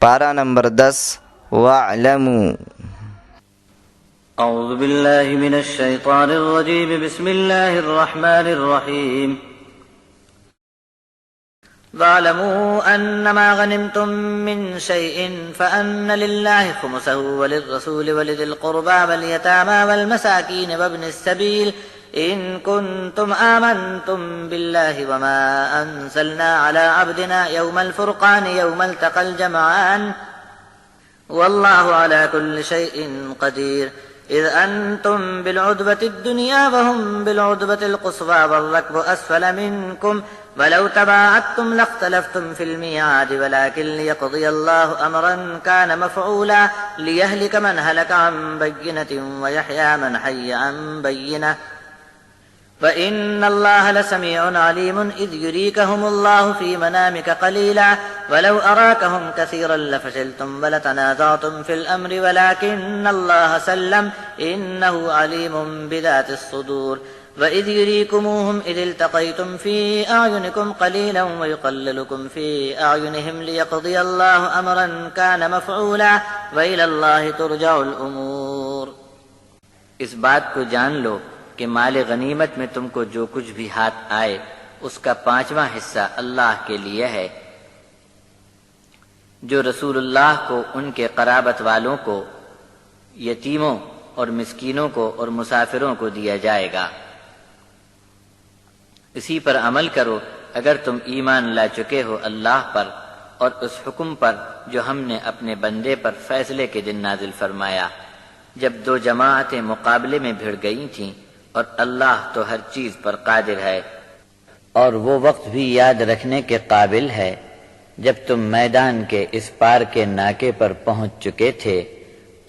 پارہ نمبر 10 وَاعْلَمُوا۔ اعوذ باللہ من الشیطان الرجیم بسم اللہ الرحمن الرحیم وَاعْلَمُوا أَنَّمَا غَنِمْتُم مِّن شَيْءٍ فَأَنَّ لِلَّهِ خُمُسَهُ وَلِلرَّسُولِ وَلِذِي الْقُرْبَىٰ وَالْيَتَامَىٰ وَالْمَسَاكِينِ وَابْنِ السَّبِيلِ إِن كُنتُمْ آمَنتُم بِاللَّهِ وَمَا أَنزَلْنَا عَلَىٰ عَبْدِنَا يَوْمَ الْفُرْقَانِ يَوْمَ الْتَقَى الْجَمْعَانِ وَاللَّهُ عَلَىٰ كُلِّ شَيْءٍ قَدِيرٌ إِذْ أَنتُم بِالْعُدْوَةِ الدُّنْيَا وَهُم بِالْعُدْوَةِ الْقُصْوَىٰ وَالرَّكْبُ أَسْفَلَ مِنكُمْ وَلَوْ تَبَاعَدتُّمْ لَاخْتَلَفْتُمْ فِي الْمِيعَادِ وَلَٰكِن لِّيَقْضِيَ اللَّهُ أَمْرًا كَانَ مَفْعُولًا لِّيَهْلِكَ مَنْ هَلَكَ عَن بَيِّنَةٍ وَيَحْيَىٰ مَنْ حَيَّ عَن بَيِّنَةٍ وَإِنَّ اللَّهَ لَسَمِيعٌ عَلِيمٌ إِذْ يُرِيكَهُمُ اللَّهُ فِي مَنَامِكَ قَلِيلًا وَلَوْ أَرَاكَهُمْ كَثِيرًا لَّفَشِلْتُمْ وَلَتَنَازَعْتُمْ فِي الْأَمْرِ وَلَٰكِنَّ اللَّهَ سَلَّمَ إِنَّهُ عَلِيمٌ بِذَاتِ الصُّدُورِ وَإِذْ يُرِيكُمُوهُمْ إِذِ الْتَقَيْتُمْ فِي أَعْيُنِكُمْ قَلِيلًا وَيُقَلِّلُكُمْ فِي أَعْيُنِهِمْ لِيَقْضِيَ اللَّهُ أَمْرًا كَانَ مَفْعُولًا وَإِلَى اللَّهِ تُرْجَعُ الْأُمُورُ۔ اس بات کو جان لو کہ مال غنیمت میں تم کو جو کچھ بھی ہاتھ آئے اس کا 5واں حصہ اللہ کے لیے ہے، جو رسول اللہ کو، ان کے قرابت والوں کو، یتیموں اور مسکینوں کو اور مسافروں کو دیا جائے گا۔ اسی پر عمل کرو اگر تم ایمان لا چکے ہو اللہ پر اور اس حکم پر جو ہم نے اپنے بندے پر فیصلے کے دن نازل فرمایا، جب 2 جماعتیں مقابلے میں بھڑ گئی تھیں، اور اللہ تو ہر چیز پر قادر ہے۔ اور وہ وقت بھی یاد رکھنے کے قابل ہے جب تم میدان کے اس پار کے ناکے پر پہنچ چکے تھے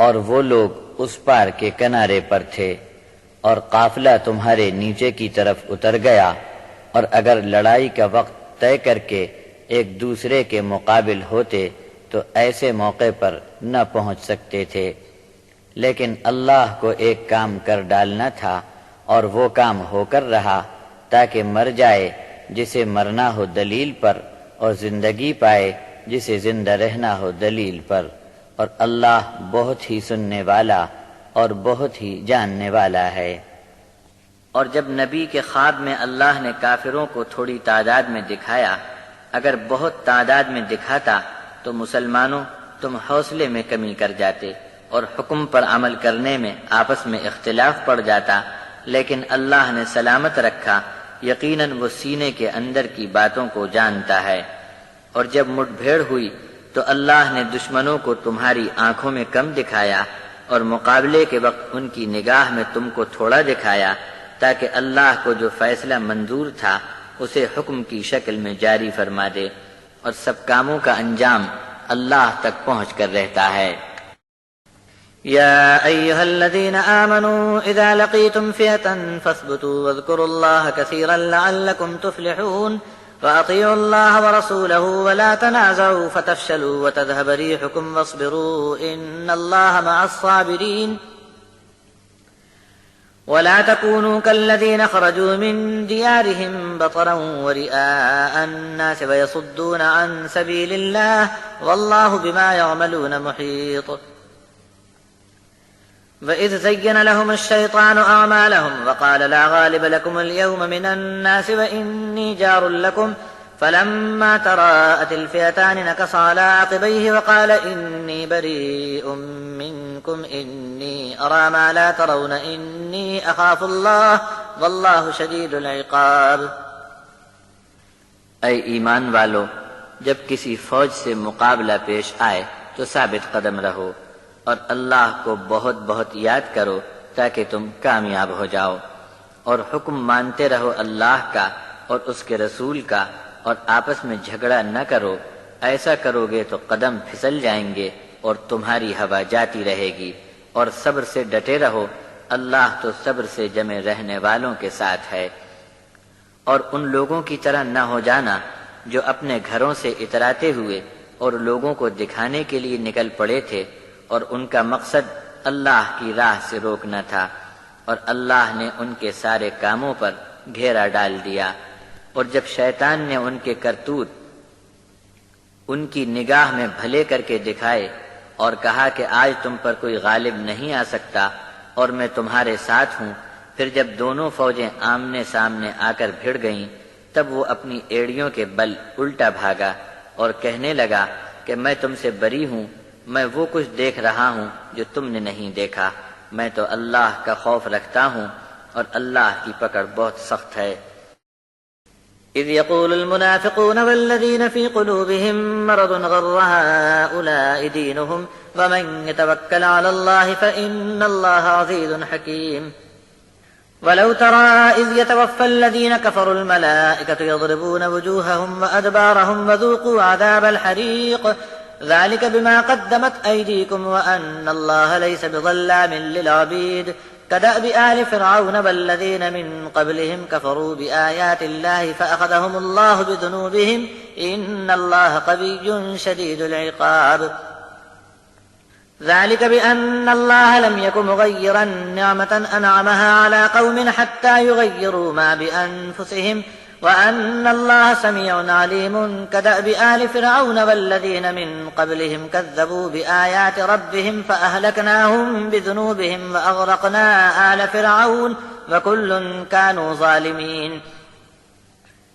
اور وہ لوگ اس پار کے کنارے پر تھے، اور قافلہ تمہارے نیچے کی طرف اتر گیا، اور اگر لڑائی کا وقت طے کر کے ایک دوسرے کے مقابل ہوتے تو ایسے موقع پر نہ پہنچ سکتے تھے، لیکن اللہ کو ایک کام کر ڈالنا تھا، اور وہ کام ہو کر رہا تاکہ مر جائے جسے مرنا ہو دلیل پر، اور زندگی پائے جسے زندہ رہنا ہو دلیل پر، اور اللہ بہت ہی سننے والا اور بہت ہی جاننے والا ہے۔ اور جب نبی کے خواب میں اللہ نے کافروں کو تھوڑی تعداد میں دکھایا، اگر بہت تعداد میں دکھاتا تو مسلمانوں تم حوصلے میں کمی کر جاتے اور حکم پر عمل کرنے میں آپس میں اختلاف پڑ جاتا، لیکن اللہ نے سلامت رکھا، یقیناً وہ سینے کے اندر کی باتوں کو جانتا ہے۔ اور جب مٹ بھیڑ ہوئی تو اللہ نے دشمنوں کو تمہاری آنکھوں میں کم دکھایا، اور مقابلے کے وقت ان کی نگاہ میں تم کو تھوڑا دکھایا، تاکہ اللہ کو جو فیصلہ منظور تھا اسے حکم کی شکل میں جاری فرما دے، اور سب کاموں کا انجام اللہ تک پہنچ کر رہتا ہے۔ يا أيها الذين آمنوا إذا لقيتم فئة فاثبتوا واذكروا الله كثيرا لعلكم تفلحون وأطيعوا الله ورسوله ولا تنازعوا فتفشلوا وتذهب ريحكم واصبروا إن الله مع الصابرين ولا تكونوا كالذين خرجوا من ديارهم بطرا ورئاء الناس ويصدون عن سبيل الله والله بما يعملون محيط وَإِذْ زَيَّنَ لَهُمُ الشَّيْطَانُ أَعْمَالَهُمْ وَقَالَ لَا غَالِبَ لَكُمُ الْيَوْمَ مِنَ النَّاسِ وَإِنِّي جَارٌ لَكُمْ فَلَمَّا تَرَاءَتِ الْفِئَتَانِ نَكَصَ عَلَىٰ عَقِبَيْهِ وَقَالَ إِنِّي بَرِيءٌ مِّنكُمْ إِنِّي أَرَىٰ مَا لَا تَرَوْنَ إِنِّي أَخَافُ اللَّهَ وَاللَّهُ شَدِيدُ الْعِقَابِ۔ اے ایمان والو، جب کسی فوج سے مقابلہ پیش آئے تو ثابت قدم رہو، اور اللہ کو بہت بہت یاد کرو تاکہ تم کامیاب ہو جاؤ، اور حکم مانتے رہو اللہ کا اور اس کے رسول کا، اور آپس میں جھگڑا نہ کرو، ایسا کرو گے تو قدم پھسل جائیں گے اور تمہاری ہوا جاتی رہے گی، اور صبر سے ڈٹے رہو، اللہ تو صبر سے جمے رہنے والوں کے ساتھ ہے۔ اور ان لوگوں کی طرح نہ ہو جانا جو اپنے گھروں سے اتراتے ہوئے اور لوگوں کو دکھانے کے لیے نکل پڑے تھے، اور ان کا مقصد اللہ کی راہ سے روکنا تھا، اور اللہ نے ان کے سارے کاموں پر گھیرا ڈال دیا۔ اور جب شیطان نے ان کے کرتوت ان کی نگاہ میں بھلے کر کے دکھائے اور کہا کہ آج تم پر کوئی غالب نہیں آ سکتا اور میں تمہارے ساتھ ہوں، پھر جب دونوں فوجیں آمنے سامنے آ کر بھڑ گئیں تب وہ اپنی ایڑیوں کے بل الٹا بھاگا اور کہنے لگا کہ میں تم سے بری ہوں، میں وہ کچھ دیکھ رہا ہوں جو تم نے نہیں دیکھا، میں تو اللہ کا خوف رکھتا ہوں اور اللہ کی پکڑ بہت سخت ہے۔ إذ يقول المنافقون والذين في قلوبهم مرض غر هؤلاء دينهم ومن يتوكل على الله فإن الله عزيز حكيم ولو ترى إذ يتوفى الذين كفروا الملائكة يضربون وجوههم وأدبارهم وذوقوا عذاب الحريق ذلك بما قدمت أيديكم وأن الله ليس بظلام للعبيد كدأب آل فرعون والذين من قبلهم كفروا بآيات الله فأخذهم الله بذنوبهم إن الله قوي شديد العقاب ذلك بأن الله لم يك مغيرا نعمة أنعمها على قوم حتى يغيروا ما بأنفسهم وأن الله سميع عليم كدأب آل فرعون والذين من قبلهم كذبوا بآيات ربهم فأهلكناهم بذنوبهم وأغرقنا آل فرعون وكل كانوا ظالمين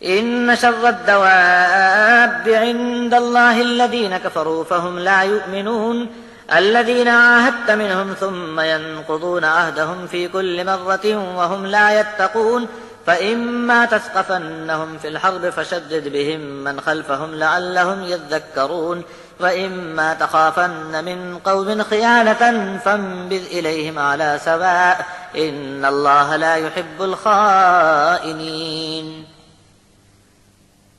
إن شر الدواب عند الله الذين كفروا فهم لا يؤمنون الذين عاهدت منهم ثم ينقضون عهدهم في كل مرة وهم لا يتقون فإما تثقفنهم في الحرب فشدد بهم من خلفهم لعلهم يذكرون وإما تخافن من قوم خيانة فانبذ إليهم على سواء إن الله لا يحب الخائنين۔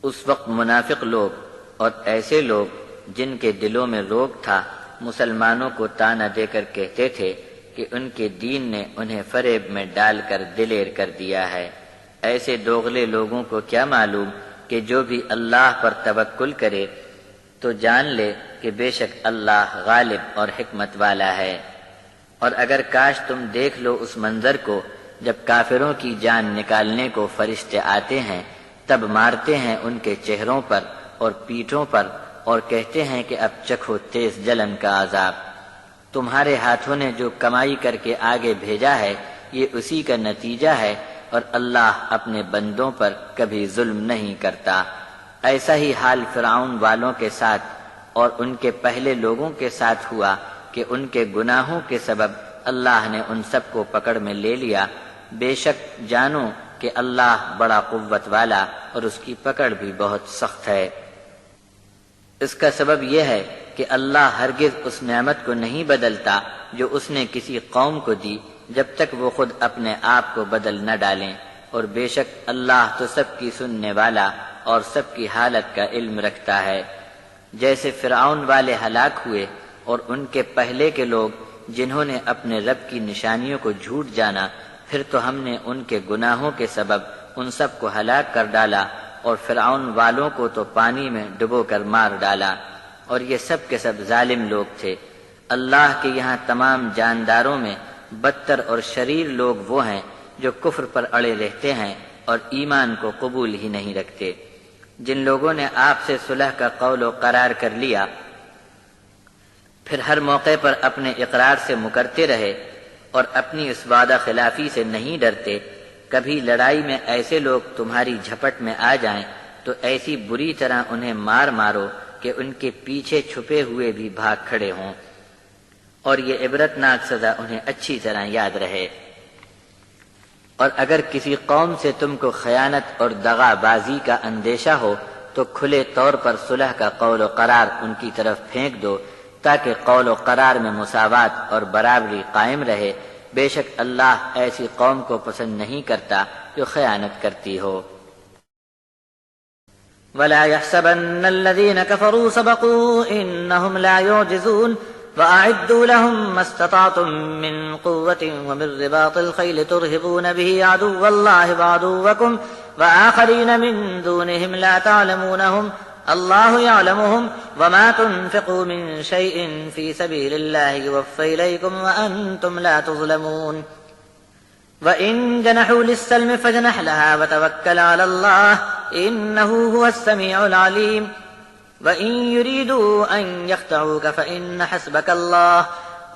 اس وقت منافق لوگ اور ایسے لوگ جن کے دلوں میں روگ تھا مسلمانوں کو طعنہ دے کر کہتے تھے کہ ان کے دین نے انہیں فریب میں ڈال کر دلیر کر دیا ہے۔ ایسے دوغلے لوگوں کو کیا معلوم کہ جو بھی اللہ پر توکل کرے تو جان لے کہ بے شک اللہ غالب اور حکمت والا ہے۔ اور اگر کاش تم دیکھ لو اس منظر کو جب کافروں کی جان نکالنے کو فرشتے آتے ہیں تب مارتے ہیں ان کے چہروں پر اور پیٹھوں پر اور کہتے ہیں کہ اب چکھو تیز جلن کا عذاب۔ تمہارے ہاتھوں نے جو کمائی کر کے آگے بھیجا ہے یہ اسی کا نتیجہ ہے اور اللہ اپنے بندوں پر کبھی ظلم نہیں کرتا۔ ایسا ہی حال فرعون والوں کے ساتھ اور ان کے پہلے لوگوں کے ساتھ ہوا کہ ان کے گناہوں کے سبب اللہ نے ان سب کو پکڑ میں لے لیا۔ بے شک جانو کہ اللہ بڑا قوت والا اور اس کی پکڑ بھی بہت سخت ہے۔ اس کا سبب یہ ہے کہ اللہ ہرگز اس نعمت کو نہیں بدلتا جو اس نے کسی قوم کو دی جب تک وہ خود اپنے آپ کو بدل نہ ڈالیں، اور بے شک اللہ تو سب کی سننے والا اور سب کی حالت کا علم رکھتا ہے۔ جیسے فرعون والے ہلاک ہوئے اور ان کے پہلے کے لوگ جنہوں نے اپنے رب کی نشانیوں کو جھوٹ جانا، پھر تو ہم نے ان کے گناہوں کے سبب ان سب کو ہلاک کر ڈالا اور فرعون والوں کو تو پانی میں ڈبو کر مار ڈالا، اور یہ سب کے سب ظالم لوگ تھے۔ اللہ کے یہاں تمام جانداروں میں بدتر اور شریر لوگ وہ ہیں جو کفر پر اڑے رہتے ہیں اور ایمان کو قبول ہی نہیں رکھتے۔ جن لوگوں نے آپ سے صلح کا قول و قرار کر لیا پھر ہر موقع پر اپنے اقرار سے مکرتے رہے اور اپنی اس وعدہ خلافی سے نہیں ڈرتے، کبھی لڑائی میں ایسے لوگ تمہاری جھپٹ میں آ جائیں تو ایسی بری طرح انہیں مار مارو کہ ان کے پیچھے چھپے ہوئے بھی بھاگ کھڑے ہوں، اور یہ عبرتناک سزا انہیں اچھی طرح یاد رہے۔ اور اگر کسی قوم سے تم کو خیانت اور دغا بازی کا اندیشہ ہو تو کھلے طور پر صلح کا قول و قرار ان کی طرف پھینک دو تاکہ قول و قرار میں مساوات اور برابری قائم رہے۔ بے شک اللہ ایسی قوم کو پسند نہیں کرتا جو خیانت کرتی ہو۔ وَلَا يَحْسَبَنَّ الَّذِينَ كَفَرُوا سَبَقُوا إِنَّهُمْ لَا يُعْجِزُونَ وَأَعِدُّوا لَهُم مَّا اسْتَطَعْتُم مِّن قُوَّةٍ وَمِن رِّبَاطِ الْخَيْلِ تُرْهِبُونَ بِهِ عَدُوَّ اللَّهِ وَعَدُوَّكُمْ وَآخَرِينَ مِن دُونِهِمْ لَا تَعْلَمُونَهُمْ اللَّهُ يَعْلَمُهُمْ وَمَا تُنفِقُوا مِن شَيْءٍ فِي سَبِيلِ اللَّهِ يُوَفَّ إِلَيْكُمْ وَأَنتُمْ لَا تُظْلَمُونَ وَإِن جَنَحُوا لِلسَّلْمِ فَاجْنَحْ لَهَا وَتَوَكَّلْ عَلَى اللَّهِ إِنَّهُ هُوَ السَّمِيعُ الْعَلِيمُ وإن يريدوا أن يخدعوك فإن حسبك الله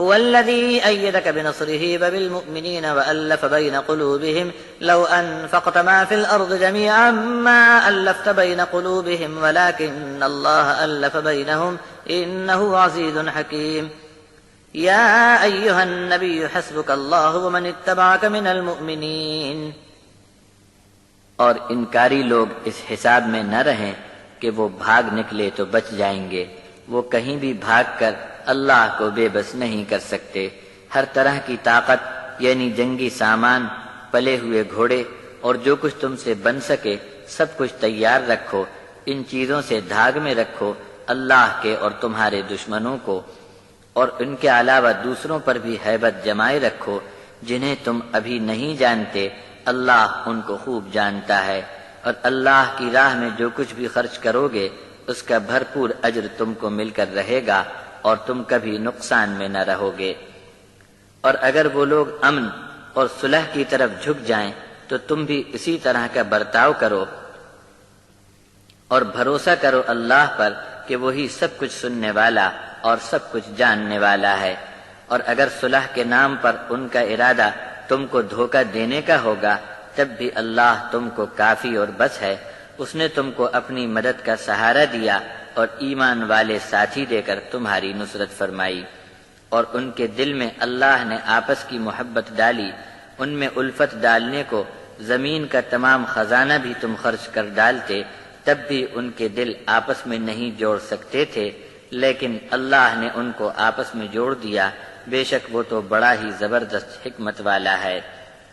هو الذي أيدك بنصره وبالمؤمنين وألف بين قلوبهم لو أنفقت ما في الأرض جميعا ما ألفت بين قلوبهم ولكن الله ألف بينهم إنه عزيز حكيم يا أيها النبي حسبك الله ومن اتبعك من المؤمنين. اور انکاری لوگ اس حساب میں نہ رہیں کہ وہ بھاگ نکلے تو بچ جائیں گے. وہ کہیں بھی بھاگ کر اللہ کو بے بس نہیں کر سکتے. ہر طرح کی طاقت یعنی جنگی سامان، پلے ہوئے گھوڑے اور جو کچھ تم سے بن سکے سب کچھ تیار رکھو. ان چیزوں سے دھاگ میں رکھو اللہ کے اور تمہارے دشمنوں کو، اور ان کے علاوہ دوسروں پر بھی ہیبت جمائے رکھو جنہیں تم ابھی نہیں جانتے. اللہ ان کو خوب جانتا ہے. اور اللہ کی راہ میں جو کچھ بھی خرچ کرو گے اس کا بھرپور اجر تم کو مل کر رہے گا اور تم کبھی نقصان میں نہ رہو گے. اور اگر وہ لوگ امن اور صلح کی طرف جھک جائیں تو تم بھی اسی طرح کا برتاؤ کرو اور بھروسہ کرو اللہ پر کہ وہی سب کچھ سننے والا اور سب کچھ جاننے والا ہے. اور اگر صلح کے نام پر ان کا ارادہ تم کو دھوکہ دینے کا ہوگا تب بھی اللہ تم کو کافی اور بس ہے. اس نے تم کو اپنی مدد کا سہارا دیا اور ایمان والے ساتھی دے کر تمہاری نصرت فرمائی. اور ان کے دل میں اللہ نے آپس کی محبت ڈالی. ان میں الفت ڈالنے کو زمین کا تمام خزانہ بھی تم خرچ کر ڈالتے تب بھی ان کے دل آپس میں نہیں جوڑ سکتے تھے، لیکن اللہ نے ان کو آپس میں جوڑ دیا. بے شک وہ تو بڑا ہی زبردست حکمت والا ہے.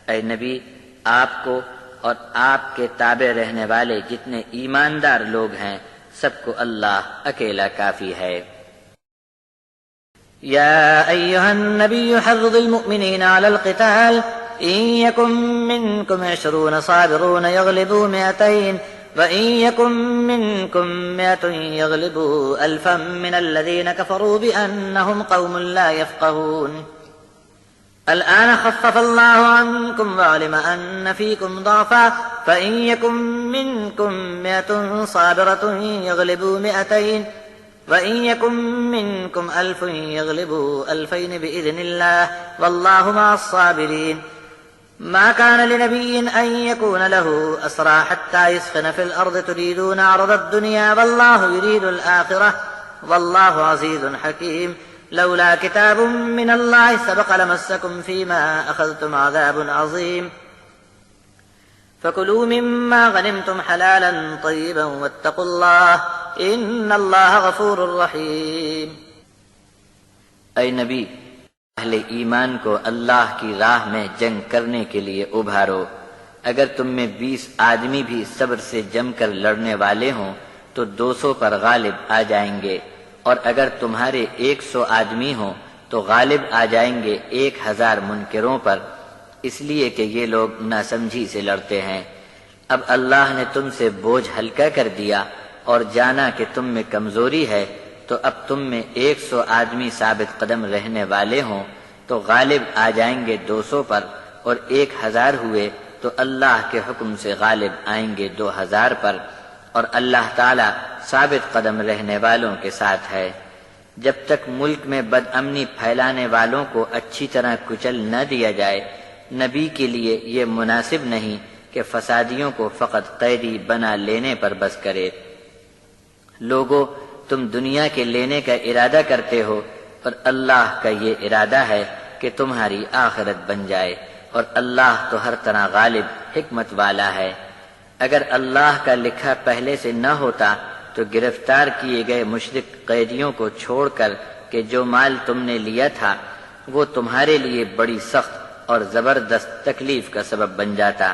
اے نبی، آپ کو اور آپ کے تابع رہنے والے جتنے ایماندار لوگ ہیں سب کو اللہ اکیلا کافی ہے. يا أيها النبي حرض المؤمنين على القتال إن يكن منكم 20 صابرون يغلبوا 200 وإن يكن منكم 100 يغلبوا 1000 من الذين كفروا بأنهم قوم لا يفقهون. الآن خفف الله عنكم وعلم أن فيكم ضعفا فإن يكن منكم 100 صابرة يغلبوا 200 وإن يكن منكم 1000 يغلبوا 2000 بإذن الله والله مع الصابرين. ما كان لنبي أن يكون له أسرى حتى يسخن في الأرض تريدون عرض الدنيا والله يريد الآخرة والله عزيز حكيم. لولا كتاب من الله سبق لمسكم فيما أخذتم عذاب عظيم. فكلوا مما غنمتم حلالا طيبا واتقوا الله إن الله غفور رحيم. اے نبی، اہل ایمان کو اللہ کی راہ میں جنگ کرنے کے لیے ابھارو. اگر تم میں 20 آدمی بھی صبر سے جم کر لڑنے والے ہوں تو 200 پر غالب آ جائیں گے. اور اگر تمہارے 100 آدمی ہوں تو غالب آ جائیں گے 1000 منکروں پر، اس لیے کہ یہ لوگ ناسمجھی سے لڑتے ہیں. اب اللہ نے تم سے بوجھ ہلکا کر دیا اور جانا کہ تم میں کمزوری ہے، تو اب تم میں 100 آدمی ثابت قدم رہنے والے ہوں تو غالب آ جائیں گے 200 پر، اور 1000 ہوئے تو اللہ کے حکم سے غالب آئیں گے 2000 پر. اور اللہ تعالی ثابت قدم رہنے والوں کے ساتھ ہے. جب تک ملک میں بد امنی پھیلانے والوں کو اچھی طرح کچل نہ دیا جائے، نبی کے لیے یہ مناسب نہیں کہ فسادیوں کو فقط قیدی بنا لینے پر بس کرے. لوگو، تم دنیا کے لینے کا ارادہ کرتے ہو اور اللہ کا یہ ارادہ ہے کہ تمہاری آخرت بن جائے، اور اللہ تو ہر طرح غالب حکمت والا ہے. اگر اللہ کا لکھا پہلے سے نہ ہوتا تو گرفتار کیے گئے مشرک قیدیوں کو چھوڑ کر کہ جو مال تم نے لیا تھا وہ تمہارے لیے بڑی سخت اور زبردست تکلیف کا سبب بن جاتا.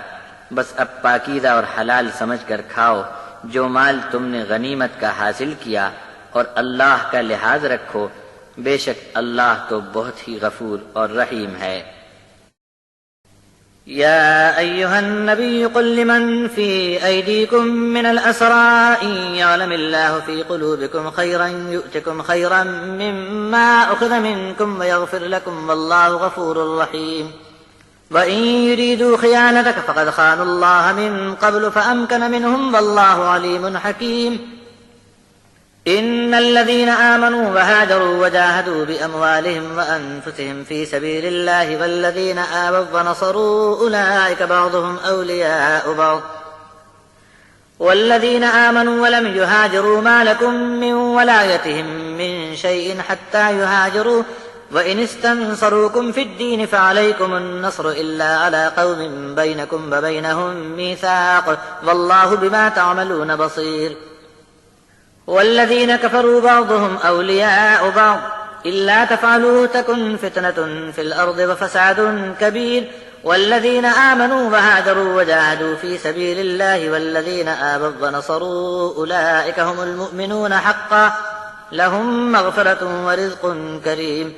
بس اب پاکیزہ اور حلال سمجھ کر کھاؤ جو مال تم نے غنیمت کا حاصل کیا، اور اللہ کا لحاظ رکھو، بے شک اللہ تو بہت ہی غفور اور رحیم ہے. يا أيها النبي قل لمن في أيديكم من الأسرى إن يعلم الله في قلوبكم خيرا يؤتكم خيرا مما أخذ منكم ويغفر لكم والله غفور رحيم. وإن يريدوا خيانتك فقد خانوا الله من قبل فأمكن منهم والله عليم حكيم. إن الذين آمنوا وهاجروا وجاهدوا بأموالهم وأنفسهم في سبيل الله والذين آووا ونصروا أولئك بعضهم أولياء بعض والذين آمنوا ولم يهاجروا ما لكم من ولايتهم من شيء حتى يهاجروا وإن استنصروكم في الدين فعليكم النصر إلا على قوم بينكم وبينهم ميثاق والله بما تعملون بصير والذين كفروا بعضهم أولياء بعض إلا تفعلوا تكن فتنة في الأرض وفساد كبير والذين آمنوا وهاجروا وجاهدوا في سبيل الله والذين آووا ونصروا أولئك هم المؤمنون حقا لهم مغفرة ورزق كريم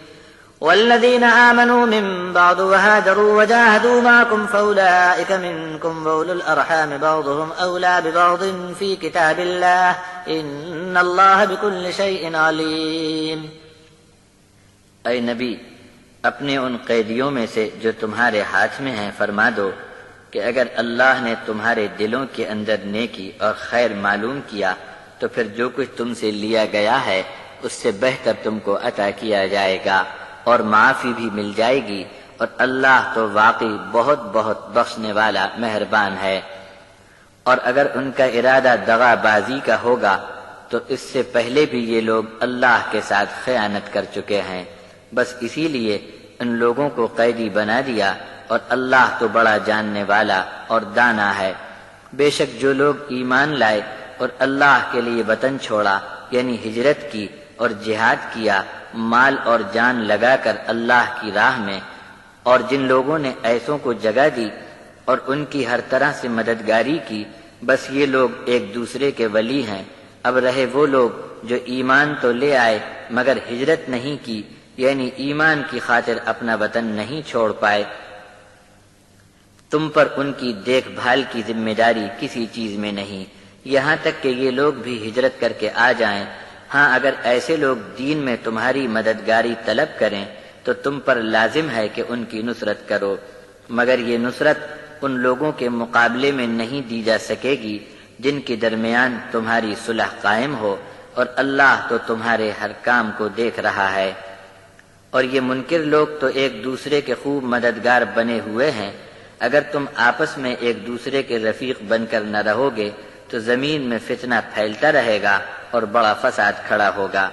والذين آمنوا من بعد وهاجروا وجاهدوا معكم فأولئك منكم وأولو الأرحام بعضهم أولى ببعض في كتاب الله إن الله بكل شيء عليم. اے نبی، اپنے ان قیدیوں میں سے جو تمہارے ہاتھ میں ہیں فرما دو کہ اگر اللہ نے تمہارے دلوں کے اندر نیکی اور خیر معلوم کیا تو پھر جو کچھ تم سے لیا گیا ہے اس سے بہتر تم کو عطا کیا جائے گا اور معافی بھی مل جائے گی، اور اللہ تو واقعی بہت بہت بخشنے والا مہربان ہے۔ اور اگر ان کا ارادہ دغا بازی کا ہوگا تو اس سے پہلے بھی یہ لوگ اللہ کے ساتھ خیانت کر چکے ہیں، بس اسی لیے ان لوگوں کو قیدی بنا دیا، اور اللہ تو بڑا جاننے والا اور دانا ہے۔ بے شک جو لوگ ایمان لائے اور اللہ کے لیے وطن چھوڑا یعنی ہجرت کی اور جہاد کیا مال اور جان لگا کر اللہ کی راہ میں، اور جن لوگوں نے ایسوں کو جگہ دی اور ان کی ہر طرح سے مددگاری کی، بس یہ لوگ ایک دوسرے کے ولی ہیں۔ اب رہے وہ لوگ جو ایمان تو لے آئے مگر ہجرت نہیں کی، یعنی ایمان کی خاطر اپنا وطن نہیں چھوڑ پائے، تم پر ان کی دیکھ بھال کی ذمہ داری کسی چیز میں نہیں، یہاں تک کہ یہ لوگ بھی ہجرت کر کے آ جائیں۔ ہاں اگر ایسے لوگ دین میں تمہاری مددگاری طلب کریں تو تم پر لازم ہے کہ ان کی نصرت کرو، مگر یہ نصرت ان لوگوں کے مقابلے میں نہیں دی جا سکے گی جن کے درمیان تمہاری صلح قائم ہو، اور اللہ تو تمہارے ہر کام کو دیکھ رہا ہے۔ اور یہ منکر لوگ تو ایک دوسرے کے خوب مددگار بنے ہوئے ہیں، اگر تم آپس میں ایک دوسرے کے رفیق بن کر نہ رہو گے تو زمین میں فتنہ پھیلتا رہے گا اور بڑا فساد کھڑا ہوگا۔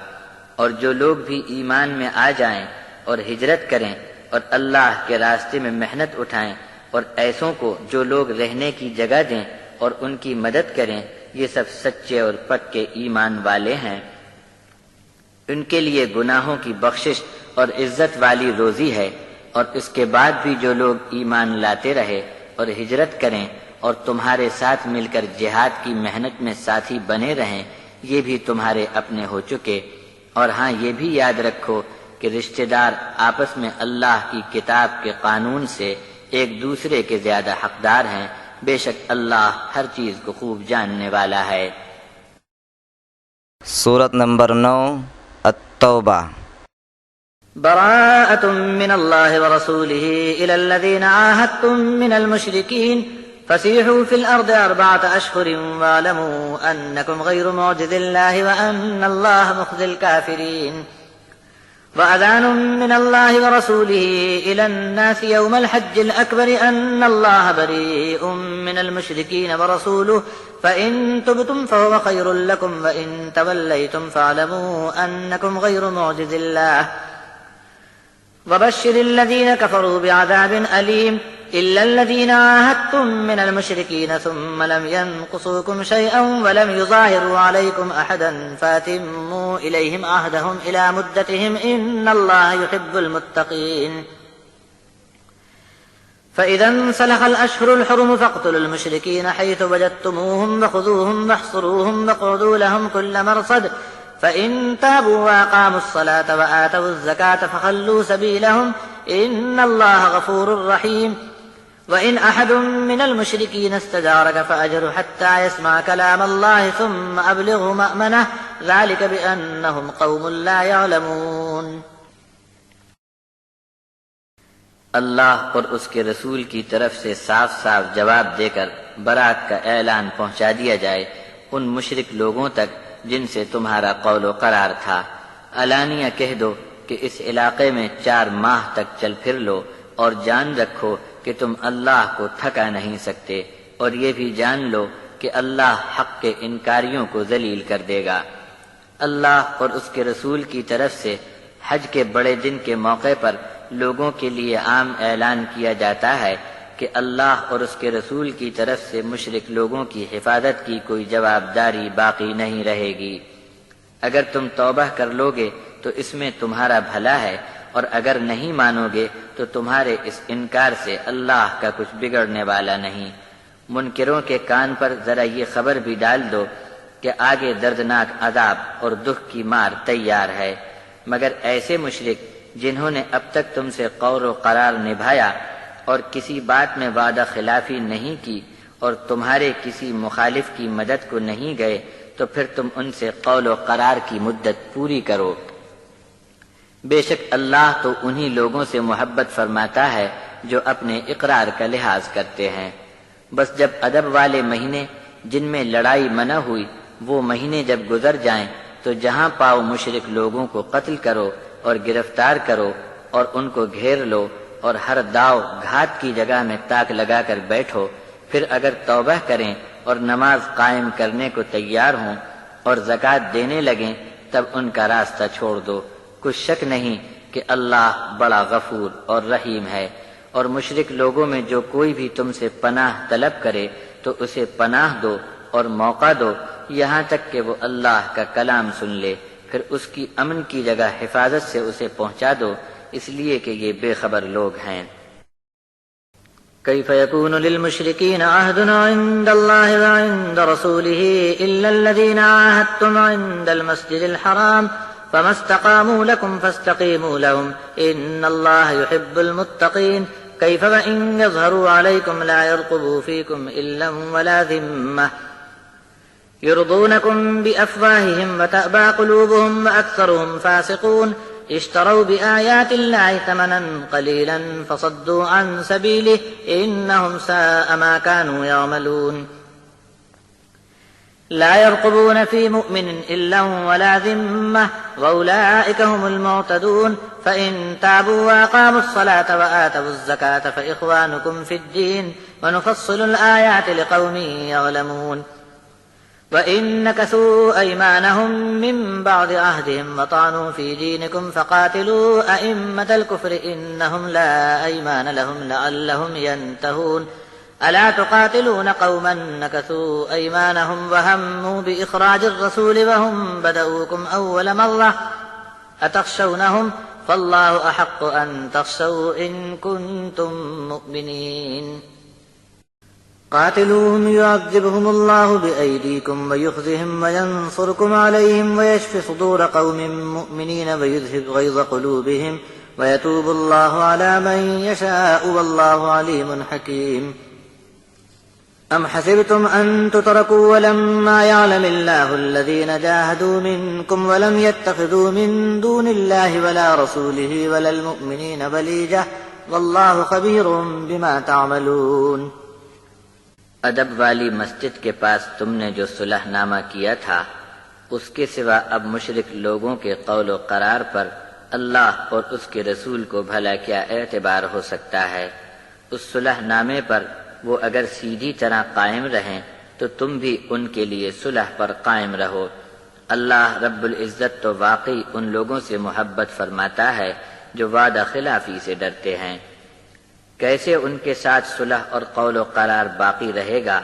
اور جو لوگ بھی ایمان میں آ جائیں اور ہجرت کریں اور اللہ کے راستے میں محنت اٹھائیں، اور ایسوں کو جو لوگ رہنے کی جگہ دیں اور ان کی مدد کریں، یہ سب سچے اور پکے ایمان والے ہیں۔ ان کے لیے گناہوں کی بخشش اور عزت والی روزی ہے، اور اس کے بعد بھی جو لوگ ایمان لاتے رہے اور ہجرت کریں اور تمہارے ساتھ مل کر جہاد کی محنت میں ساتھی بنے رہیں، یہ بھی تمہارے اپنے ہو چکے۔ اور ہاں یہ بھی یاد رکھو کہ رشتہ دار آپس میں اللہ کی کتاب کے قانون سے ایک دوسرے کے زیادہ حقدار ہیں، بے شک اللہ ہر چیز کو خوب جاننے والا ہے۔ سورت نمبر 9 التوبہ۔ براءة من الله ورسوله إلى الذين عاهدتم من المشركين فسيحوا في الأرض 4 أشهر واعلموا أنكم غير معجز الله وأن الله مخزي الكافرين. وأذان من الله ورسوله إلى الناس يوم الحج الأكبر أن الله بريء من المشركين ورسوله فإن تبتم فهو خير لكم وإن توليتم فاعلموا أنكم غير معجز الله. وبشر الذين كفروا بعذاب أليم إلا الذين عاهدتم من المشركين ثم لم ينقصوكم شيئا ولم يظاهروا عليكم أحدا فأتموا إليهم عهدهم إلى مدتهم إن الله يحب المتقين. فإذا انسلخ الأشهر الحرم فاقتلوا المشركين حيث وجدتموهم وخذوهم واحصروهم واقعدوا لهم كل مرصد فإن تابوا وأقاموا الصلاة وآتوا الزكاة فخلوا سبيلهم إن الله غفور رحيم. وإن أحد من المشركين استجارك فأجره حتى يسمع كلام الله ثم أبلغه مأمنه ذلك بأنهم قوم لا يعلمون. اللہ اور اس کے رسول کی طرف سے صاف صاف جواب دے کر برات کا اعلان پہنچا دیا جائے ان مشرک لوگوں تک جن سے تمہارا قول و قرار تھا۔ علانیہ کہہ دو کہ اس علاقے میں 4 ماہ تک چل پھر لو، اور جان رکھو کہ تم اللہ کو تھکا نہیں سکتے، اور یہ بھی جان لو کہ اللہ حق کے انکاریوں کو ذلیل کر دے گا۔ اللہ اور اس کے رسول کی طرف سے حج کے بڑے دن کے موقع پر لوگوں کے لیے عام اعلان کیا جاتا ہے کہ اللہ اور اس کے رسول کی طرف سے مشرک لوگوں کی حفاظت کی کوئی جواب داری باقی نہیں رہے گی۔ اگر تم توبہ کر لوگے تو اس میں تمہارا بھلا ہے، اور اگر نہیں مانو گے تو تمہارے اس انکار سے اللہ کا کچھ بگڑنے والا نہیں۔ منکروں کے کان پر ذرا یہ خبر بھی ڈال دو کہ آگے دردناک عذاب اور دکھ کی مار تیار ہے، مگر ایسے مشرک جنہوں نے اب تک تم سے قول و قرار نبھایا اور کسی بات میں وعدہ خلافی نہیں کی، اور تمہارے کسی مخالف کی مدد کو نہیں گئے، تو پھر تم ان سے قول و قرار کی مدت پوری کرو۔ بے شک اللہ تو انہی لوگوں سے محبت فرماتا ہے جو اپنے اقرار کا لحاظ کرتے ہیں۔ بس جب ادب والے مہینے جن میں لڑائی منع ہوئی وہ مہینے جب گزر جائیں تو جہاں پاؤ مشرک لوگوں کو قتل کرو اور گرفتار کرو اور ان کو گھیر لو، اور ہر داؤ گھات کی جگہ میں تاک لگا کر بیٹھو۔ پھر اگر توبہ کریں اور نماز قائم کرنے کو تیار ہوں اور زکوٰۃ دینے لگیں تب ان کا راستہ چھوڑ دو۔ کچھ شک نہیں کہ اللہ بڑا غفور اور رحیم ہے۔ اور مشرک لوگوں میں جو کوئی بھی تم سے پناہ طلب کرے تو اسے پناہ دو اور موقع دو یہاں تک کہ وہ اللہ کا کلام سن لے، پھر اس کی امن کی جگہ حفاظت سے اسے پہنچا دو، اس لیے کہ یہ بے خبر لوگ ہیں۔ كيف يكون للمشركين عهد عند الله وعند رسوله إلا الذين عاهدتم عند المسجد الحرام فما استقاموا لكم فاستقيموا لهم إن الله يحب المتقين كيف وإن يظهروا عليكم لا يرقبوا فيكم إلا ولا ذمة يرضونكم بأفواههم وتأبى قلوبهم وأكثرهم فاسقون اشتروا بآيات الله ثمنا قليلا فصدوا عن سبيله إنهم ساء ما كانوا يعملون لا يرقبون في مؤمن إلا ولا ذمة وأولئك هم المعتدون فإن تابوا وأقاموا الصلاة وآتوا الزكاة فإخوانكم في الدين ونفصل الآيات لقوم يعلمون وإن نكثوا أيمانهم من بعد عهدهم وطعنوا في دينكم فقاتلوا أئمة الكفر إنهم لا أيمان لهم لعلهم ينتهون ألا تقاتلون قوما نكثوا أيمانهم وهموا بإخراج الرسول وهم بدؤوكم أول مرة أتخشونهم فالله أحق أن تخشوا إن كنتم مؤمنين قاتلوهم يعذبهم الله بأيديكم ويخزهم وينصركم عليهم ويشف صدور قوم مؤمنين ويذهب غيظ قلوبهم ويتوب الله على من يشاء والله عليم حكيم أم حسبتم أن تتركوا ولما يعلم الله الذين جاهدوا منكم ولم يتخذوا من دون الله ولا رسوله ولا المؤمنين وليجة والله خبير بما تعملون ادب والی مسجد کے پاس تم نے جو صلح نامہ کیا تھا اس کے سوا اب مشرک لوگوں کے قول و قرار پر اللہ اور اس کے رسول کو بھلا کیا اعتبار ہو سکتا ہے۔ اس صلح نامے پر وہ اگر سیدھی طرح قائم رہیں تو تم بھی ان کے لیے صلح پر قائم رہو۔ اللہ رب العزت تو واقعی ان لوگوں سے محبت فرماتا ہے جو وعدہ خلافی سے ڈرتے ہیں۔ کیسے ان کے ساتھ صلح اور قول و قرار باقی رہے گا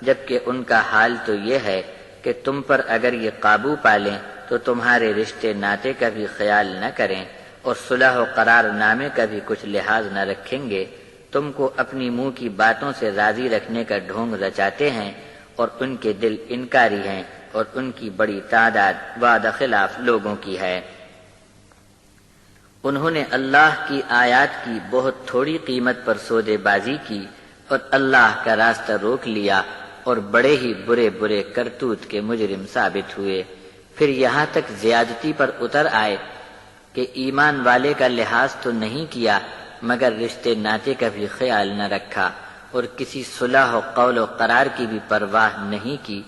جبکہ ان کا حال تو یہ ہے کہ تم پر اگر یہ قابو پالیں تو تمہارے رشتے ناطے کا بھی خیال نہ کریں اور صلح و قرار نامے کا بھی کچھ لحاظ نہ رکھیں گے۔ تم کو اپنی منہ کی باتوں سے راضی رکھنے کا ڈھونگ رچاتے ہیں اور ان کے دل انکاری ہیں اور ان کی بڑی تعداد وعدہ خلاف لوگوں کی ہے۔ انہوں نے اللہ کی آیات کی بہت تھوڑی قیمت پر سودے بازی کی اور اللہ کا راستہ روک لیا اور بڑے ہی برے برے کرتوت کے مجرم ثابت ہوئے۔ پھر یہاں تک زیادتی پر اتر آئے کہ ایمان والے کا لحاظ تو نہیں کیا مگر رشتے ناطے کا بھی خیال نہ رکھا اور کسی صلح و قول و قرار کی بھی پرواہ نہیں کی۔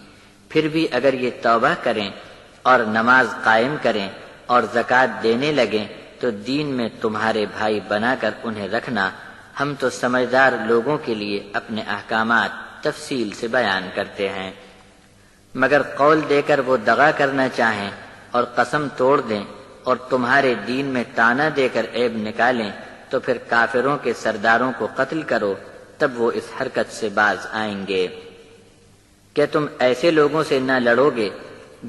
پھر بھی اگر یہ توبہ کریں اور نماز قائم کریں اور زکوٰۃ دینے لگیں تو دین میں تمہارے بھائی بنا کر انہیں رکھنا، ہم تو سمجھدار لوگوں کے لیے اپنے احکامات تفصیل سے بیان کرتے ہیں۔ مگر قول دے کر وہ دغا کرنا چاہیں اور قسم توڑ دیں اور تمہارے دین میں طعنہ دے کر عیب نکالیں تو پھر کافروں کے سرداروں کو قتل کرو، تب وہ اس حرکت سے باز آئیں گے۔ کیا تم ایسے لوگوں سے نہ لڑو گے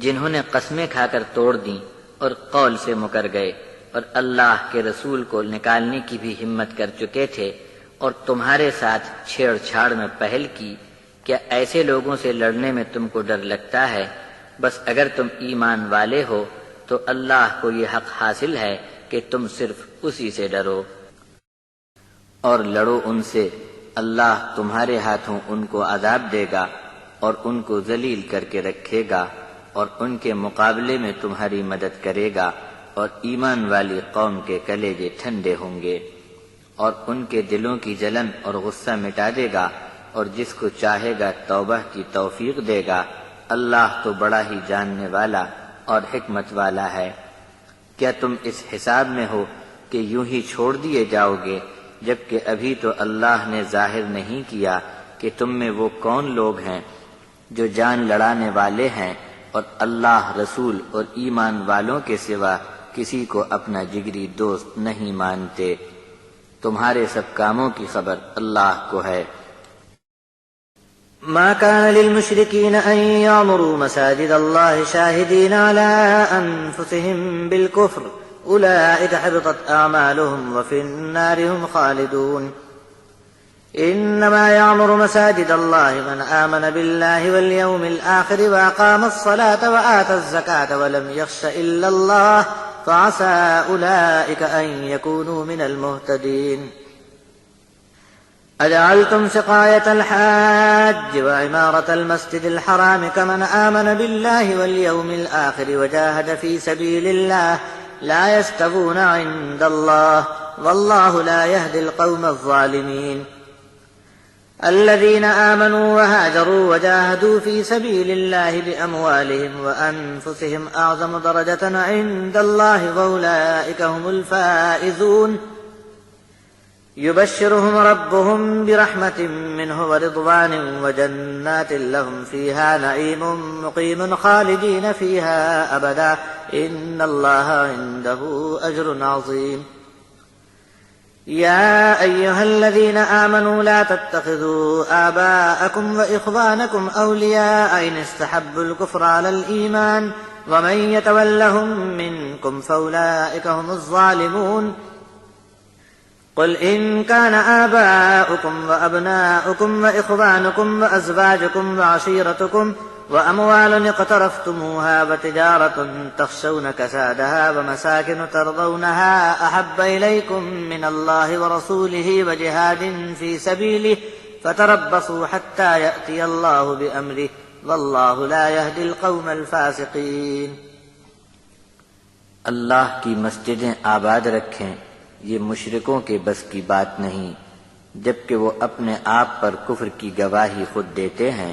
جنہوں نے قسمیں کھا کر توڑ دیں اور قول سے مکر گئے اور اللہ کے رسول کو نکالنے کی بھی ہمت کر چکے تھے اور تمہارے ساتھ چھیڑ چھاڑ میں پہل کی؟ کیا ایسے لوگوں سے لڑنے میں تم کو ڈر لگتا ہے؟ بس اگر تم ایمان والے ہو تو اللہ کو یہ حق حاصل ہے کہ تم صرف اسی سے ڈرو اور لڑو ان سے۔ اللہ تمہارے ہاتھوں ان کو عذاب دے گا اور ان کو ذلیل کر کے رکھے گا اور ان کے مقابلے میں تمہاری مدد کرے گا، اور ایمان والی قوم کے کلیجے ٹھنڈے ہوں گے اور ان کے دلوں کی جلن اور غصہ مٹا دے گا، اور جس کو چاہے گا توبہ کی توفیق دے گا۔ اللہ تو بڑا ہی جاننے والا اور حکمت والا ہے۔ کیا تم اس حساب میں ہو کہ یوں ہی چھوڑ دیے جاؤ گے، جبکہ ابھی تو اللہ نے ظاہر نہیں کیا کہ تم میں وہ کون لوگ ہیں جو جان لڑانے والے ہیں اور اللہ، رسول اور ایمان والوں کے سوا کسی کو اپنا جگری دوست نہیں مانتے۔ تمہارے سب کاموں کی خبر اللہ کو ہے۔ ما كان للمشركين أن يعمروا مساجد الله شاهدين على أنفسهم بالكفر أولئك حبطت أعمالهم وفي النار هم خالدون إنما يعمر مساجد الله من آمن بالله واليوم الآخر وأقام الصلاة وآتى الزكاة ولم يخش إلا الله فعسى أولئك أن يكونوا من المهتدين أجعلتم سقاية الحاج وعمارة المسجد الحرام كمن آمن بالله واليوم الآخر وجاهد في سبيل الله لا يستوون عند الله والله لا يهدي القوم الظالمين الذين آمنوا وهاجروا وجاهدوا في سبيل الله بأموالهم وأنفسهم أعظم درجة عند الله وأولئك هم الفائزون يبشرهم ربهم برحمة منه ورضوان وجنات لهم فيها نعيم مقيم خالدين فيها أبدا إن الله عنده أجر عظيم يا أيها الذين آمنوا لا تتخذوا آباءكم وإخوانكم أولياء إن استحبوا الكفر على الإيمان ومن يتولهم منكم فأولئك هم الظالمون قل إن كان آباؤكم وأبناؤكم وإخوانكم وأزواجكم وعشيرتكم وأموال اقترفتموها وتجارة تخشون كسادها ومساكن ترضونها أحب إليكم من الله ورسوله وجهاد في سبيله فتربصوا حتى يأتي الله بأمره والله لا يهدي القوم الفاسقين۔ اللہ کی مسجدیں آباد رکھیں، یہ مشرکوں کے بس کی بات نہیں، جبکہ وہ اپنے آپ پر کفر کی گواہی خود دیتے ہیں۔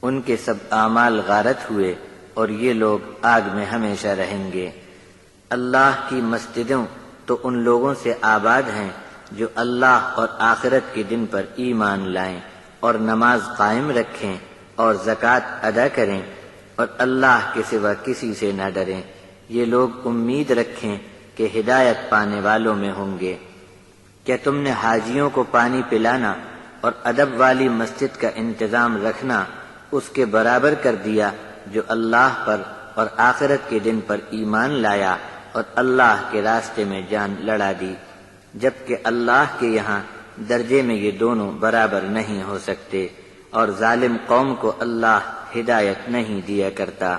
ان کے سب اعمال غارت ہوئے اور یہ لوگ آگ میں ہمیشہ رہیں گے۔ اللہ کی مسجدوں تو ان لوگوں سے آباد ہیں جو اللہ اور آخرت کے دن پر ایمان لائیں اور نماز قائم رکھیں اور زکوٰۃ ادا کریں اور اللہ کے سوا کسی سے نہ ڈریں۔ یہ لوگ امید رکھیں کہ ہدایت پانے والوں میں ہوں گے۔ کیا تم نے حاجیوں کو پانی پلانا اور ادب والی مسجد کا انتظام رکھنا اس کے برابر کر دیا جو اللہ پر اور آخرت کے دن پر ایمان لایا اور اللہ کے راستے میں جان لڑا دی، جبکہ اللہ کے یہاں درجے میں یہ دونوں برابر نہیں ہو سکتے اور ظالم قوم کو اللہ ہدایت نہیں دیا کرتا۔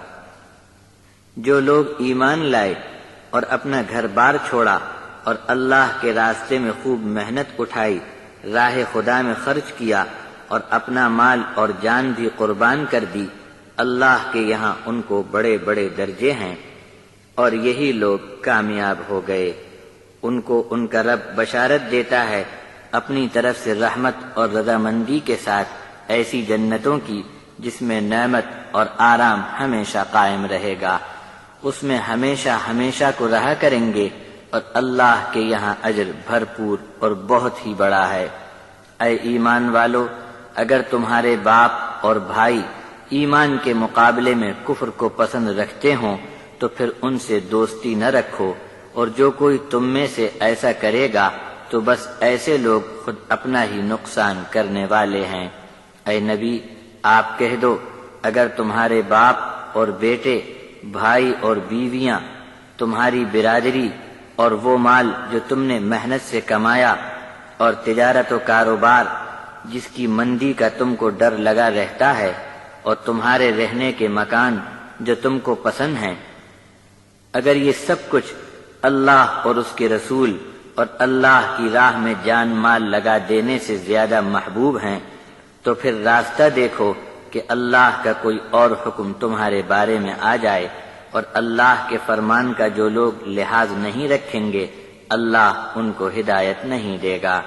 جو لوگ ایمان لائے اور اپنا گھر بار چھوڑا اور اللہ کے راستے میں خوب محنت اٹھائی، راہ خدا میں خرچ کیا اور اپنا مال اور جان بھی قربان کر دی، اللہ کے یہاں ان کو بڑے بڑے درجے ہیں اور یہی لوگ کامیاب ہو گئے۔ ان کو ان کا رب بشارت دیتا ہے اپنی طرف سے رحمت اور رضامندی کے ساتھ ایسی جنتوں کی جس میں نعمت اور آرام ہمیشہ قائم رہے گا، اس میں ہمیشہ ہمیشہ کو رہا کریں گے، اور اللہ کے یہاں اجر بھرپور اور بہت ہی بڑا ہے۔ اے ایمان والو، اگر تمہارے باپ اور بھائی ایمان کے مقابلے میں کفر کو پسند رکھتے ہوں تو پھر ان سے دوستی نہ رکھو، اور جو کوئی تم میں سے ایسا کرے گا تو بس ایسے لوگ خود اپنا ہی نقصان کرنے والے ہیں۔ اے نبی، آپ کہہ دو، اگر تمہارے باپ اور بیٹے، بھائی اور بیویاں، تمہاری برادری اور وہ مال جو تم نے محنت سے کمایا، اور تجارت و کاروبار جس کی مندی کا تم کو ڈر لگا رہتا ہے، اور تمہارے رہنے کے مکان جو تم کو پسند ہیں، اگر یہ سب کچھ اللہ اور اس کے رسول اور اللہ کی راہ میں جان مال لگا دینے سے زیادہ محبوب ہیں، تو پھر راستہ دیکھو کہ اللہ کا کوئی اور حکم تمہارے بارے میں آ جائے، اور اللہ کے فرمان کا جو لوگ لحاظ نہیں رکھیں گے اللہ ان کو ہدایت نہیں دے گا۔